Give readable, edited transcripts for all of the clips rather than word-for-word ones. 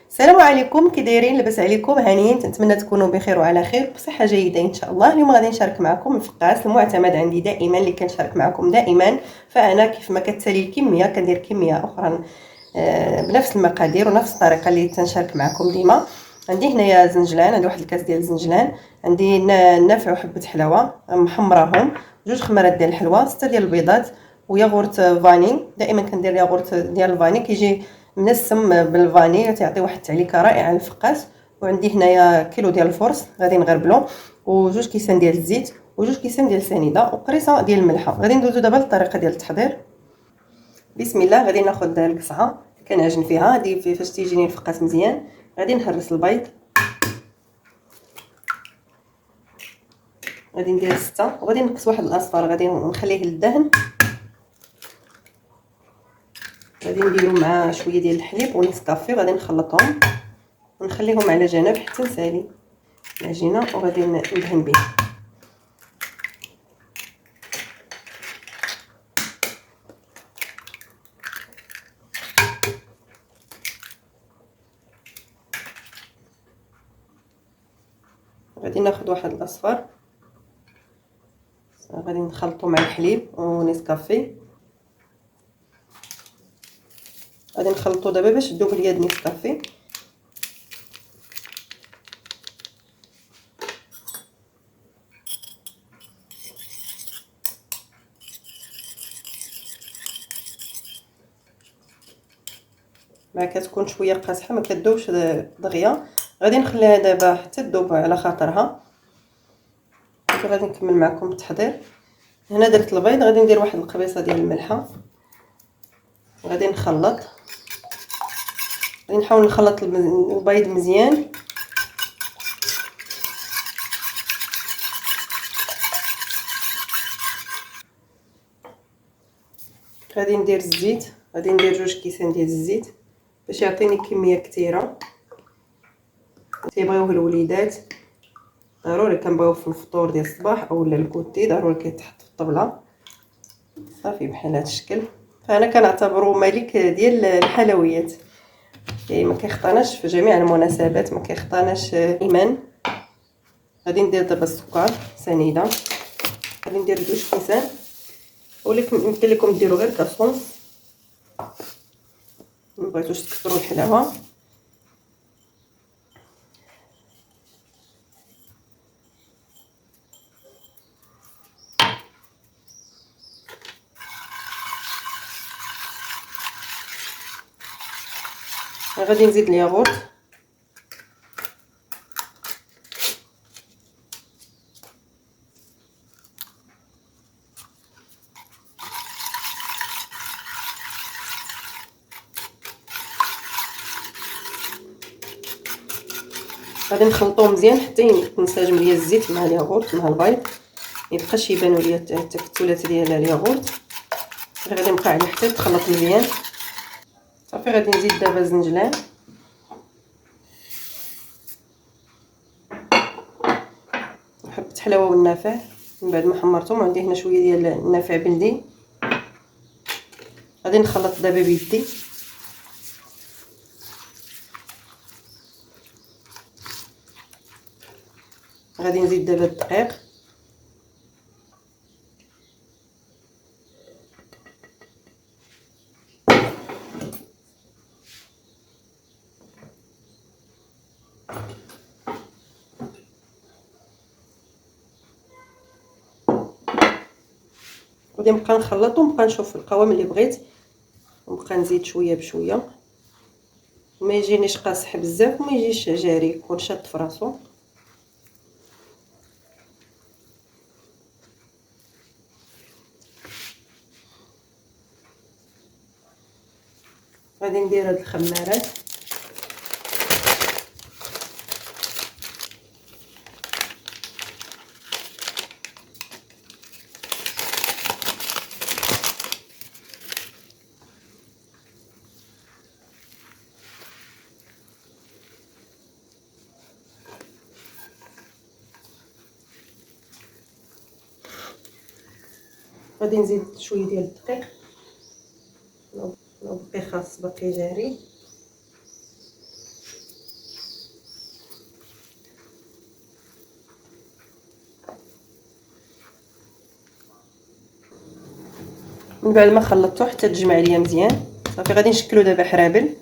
السلام عليكم، كي دايرين؟ لاباس عليكم؟ هانيين؟ تنتمنى تكونوا بخير وعلى خير بصحه جيده ان شاء الله. اليوم غادي نشارك معكم الفقاس المعتمد عندي دائما اللي كنشارك معكم دائما. فانا كيف ما كتسالي الكميه كندير كميه اخرى بنفس المقادير ونفس الطريقه اللي تنشارك معكم ديما. عندي هنايا زنجلان، عندي واحد الكاس ديال الزنجلان، عندي النافع وحبه حلاوه محمراهم، جوج خمارات ديال الحلوى، 6 ديال البيضات، وياغورت فاني. دائما كندير ياغورت ديال الفاني كيجي منسم بالفاني، تعطي واحد التعليكه رائعه للفقاس. وعندي هنايا كيلو ديال الفرص غادي نغربلو، وجوج كيسان ديال الزيت، وجوج كيسان ديال السنيده، وقريصه ديال الملحه. غادي ندوزو دابا للطريقه ديال التحضير. بسم الله. غادي ناخذ القصعه كنعجن فيها، هادي فاش تيجيني الفقاس مزيان. غادي نهرس البيض، غادي ندير 6، وغادي نقص واحد الاصفر غادي نخليه للدهن. غادي نديرو مع شويه ديال الحليب ونسكافي، غادي نخلطهم ونخليهم على جنب حتى نسالي العجينه، وغادي ندهن به. غادي ناخذ واحد الاصفر، غادي نخلطو مع الحليب ونسكافي. غادي نخلطو دابا باش تذوب ليا النسكافي. مع كتكون شويه قاصحه ما كتذوبش دغيا. غادي نخليها دابا حتى تذوب على خاطرها. غادي نكمل معكم التحضير. هنا درت البيض، غادي ندير واحد القبيصه ديال الملحه، غادي نخلط. غادي نحاول نخلط البيض مزيان. غادي ندير الزيت، غادي ندير 2 كيسان ديال الزيت باش يعطيني كميه كثيره. تيبغيوه الوليدات، ضروري كنبغيوه في الفطور ديال الصباح اولا الكوتي، ضروري كيتحط في الطبله صافي بحال هذا الشكل. فانا كنعتبره ملك ديال الحلويات، يعني ما كيخطاناش في جميع المناسبات، ما كيخطاناش دائما. غادي ندير دابا السكر سنيده، غادي ندير 2 كيسان، ولكن يمكن لكم ديروا غير كاصونس، ما بغيتوش تكثروا الحلاوه. غادي نزيد الياغورت، غادي نخلطوه مزيان حتى ينسجم ليا الزيت مع الياغورت مع البيض، ميبقاش يبانوا ليا التكتلات ديال الياغورت. غادي نبقى عليه حتى يتخلط مزيان. صافي غادي نزيد دابا الزنجلان، حبه حلاوه والنافع من بعد ما حمرتهم. عندي هنا شويه ديال النافع بلدي، غادي نخلط دابا بيدي. غادي نزيد دابا الدقيق، غادي نبقى نخلط ونبقى نشوف القوام اللي بغيت، ونبقى نزيد شويه بشويه، ما يجينيش قاصح بزاف وما يجيش جاري، يكون شاد في راسو. غادي ندير هاد الخمارات، غادي نزيد شويه ديال الدقيق، لو بقي خاص باقي جاري. من بعد ما خلطته حتى تجمع ليا مزيان. صافي غادي نشكلو دابا حرابل.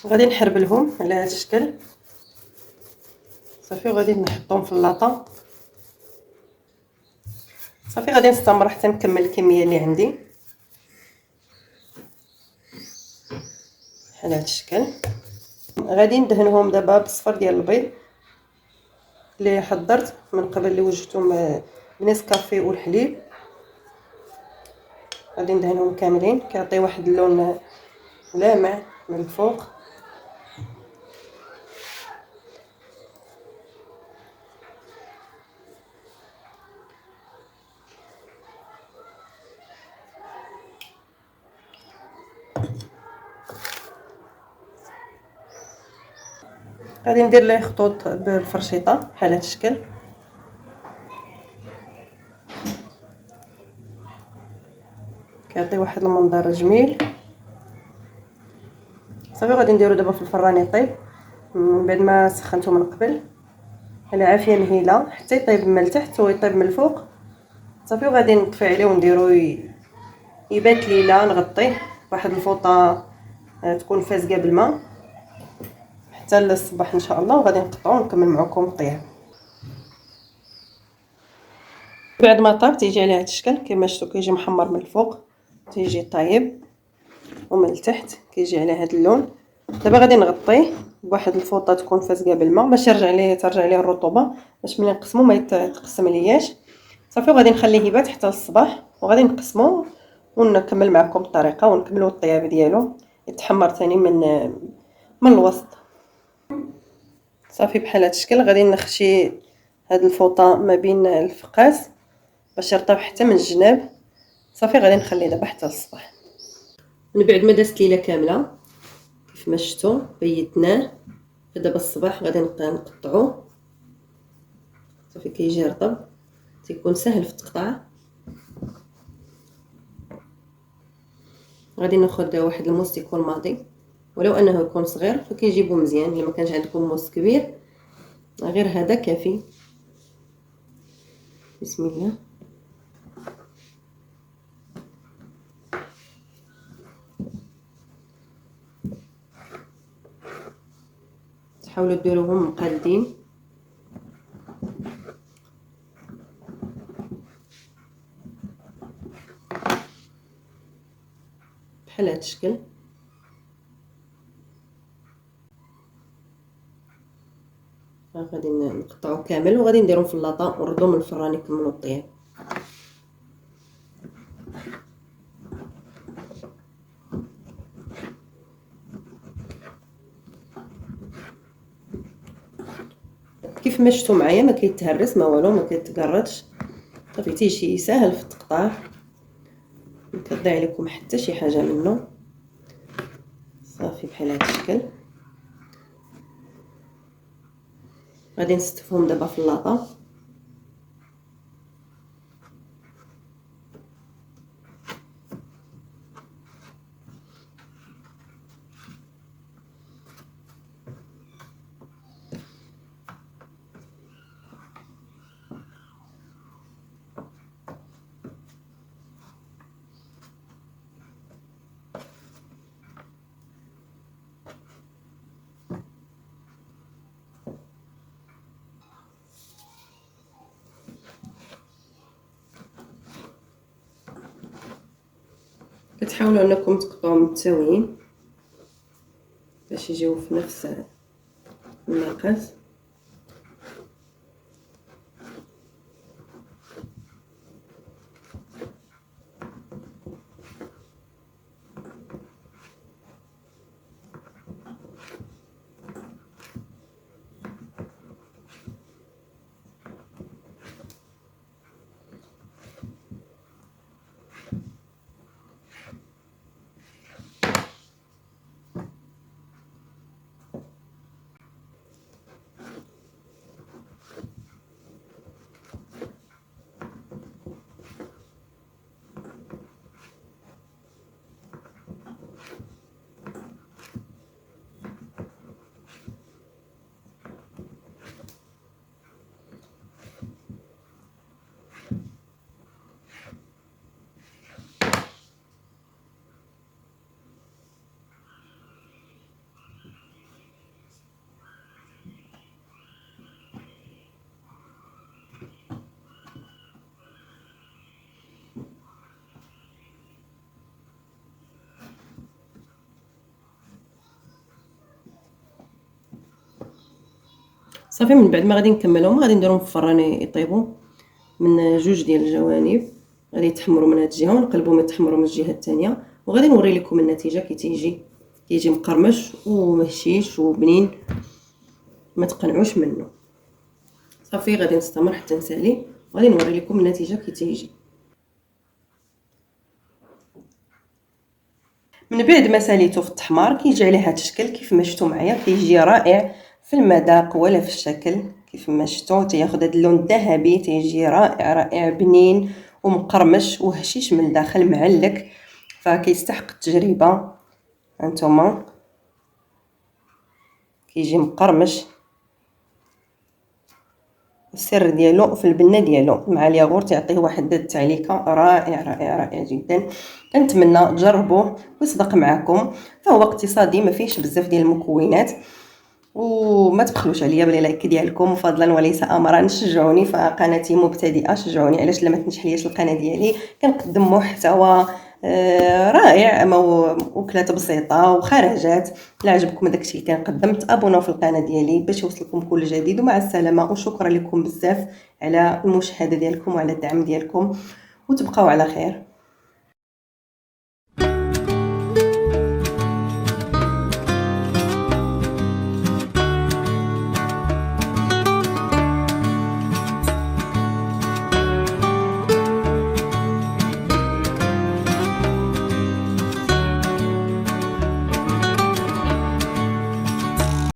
غادي نحربلهم على هذا الشكل. صافي وغادي نحطهم في اللاطه. صافي غادي نستمر حتى نكمل الكميه اللي عندي بحال هذا الشكل. غادي ندهنهم دابا بالصفر ديال البيض اللي حضرت من قبل، اللي وجدتهم بنسكافيه والحليب. غادي ندهنهم كاملين، كيعطي واحد اللون لامع من الفوق. غادي ندير ليه خطوط بالفرشيطه بحال هذا الشكل. كيعطي واحد المنظر جميل. صافي غادي نديرو دابا في الفران يطيب من بعد ما سخنته من قبل على عافيه مهيله حتى يطيب من التحت ويطيب من الفوق. صافي وغادي نطفي عليه ونديرو يبات ليله. نغطيه بواحد الفوطه تكون فازقه بالماء حتى للصباح ان شاء الله، وغادي نقطعو ونكمل معكم الطياب. بعد ما طاب تيجي على هذا الشكل كما شفتوا، كيجي محمر من الفوق، تيجي طايب، ومن التحت كيجي على هذا اللون. دابا غادي نغطيه بواحد الفوطه تكون فازقه بالماء باش ترجع ليه الرطوبه، باش ملي نقسمو ما يتقسم لياش. صافي وغادي نخليه يبات حتى الصباح، وغادي نقسمو ونكمل معكم الطريقه ونكملوا الطياب ديالو يتحمر ثاني من الوسط. صافي بحال هذا الشكل غادي نخشي هاد الفوطه ما بين الفقاس باش يرطب حتى من الجناب. صافي غادي نخليه دابا حتى الصباح. من بعد ما دازت ليله كامله كيف ما شفتوا بيتناه، دابا الصباح غادي نقطعوه. صافي كيجي رطب، تيكون سهل في التقطاع. غادي ناخذ واحد الموس يكون ماضي، ولو انه يكون صغير فكيجيبو مزيان. الا ما كانش عندكم موس كبير غير هذا كافي. بسم الله. تحاولوا ديروهم مقادين. بحال هذا الشكل. غادي نقطعو كامل وغادي نديرهم في اللاطه ونردو من الفران يكملوا الطياب. كيف ما شفتوا معايا ما كيتهرس ما والو، ما كيتقرطش. صافي تيجي ساهل في التقطاع، ما كتضيع عليكم حتى شي حاجه منه. صافي بحال هذا الشكل. غادي نستفهم دابا في اللاطه. كتحاولوا انكم تقطعوا متساويين باش يجيو في نفس المقاس. صافي من بعد ما غادي نكملهم غادي نديرهم في الفران يطيبوا من جوج ديال الجوانب، غادي يتحمروا من هاد الجهه ونقلبوهم يتحمروا من الجهه الثانيه، وغادي نوري لكم النتيجه كي تيجي مقرمش ومهشيش وبنين، ما تقنعوش منه. صافي غادي نستمر حتى نسالي وغادي نوري لكم النتيجه كي تيجي. من بعد ما ساليته في التحمار كيجي عليه هذا الشكل كيف ما شفتوا معايا، كيجي رائع في المذاق ولا في الشكل. كيف ما شفتوا تياخذ هذا اللون الذهبي، تيجي رائع رائع بنين ومقرمش وهشيش من الداخل معلك، فكيستحق التجربه. هانتوما كيجي مقرمش، السر ديالو في البنه ديالو مع الياغورت، يعطيه واحد التعليكه رائع رائع رائع جدا. كنتمنى تجربوه ويصدق معكم، فهو اقتصادي ما فيهش بزاف ديال المكونات، وما تبخلوش عليا باللايك ديالكم فضلا وليس امرا. شجعوني، فقناتي مبتدئه، شجعوني علاش لا ما تنجحليش القناه ديالي. كنقدم محتوى رائع، وكلات بسيطه وخرجات. لا عجبكم داكشي اللي كنقدم تابوناو في القناه ديالي باش يوصلكم كل جديد. ومع السلامه، وشكرا لكم بزاف على المشاهده ديالكم وعلى الدعم ديالكم، وتبقاو على خير.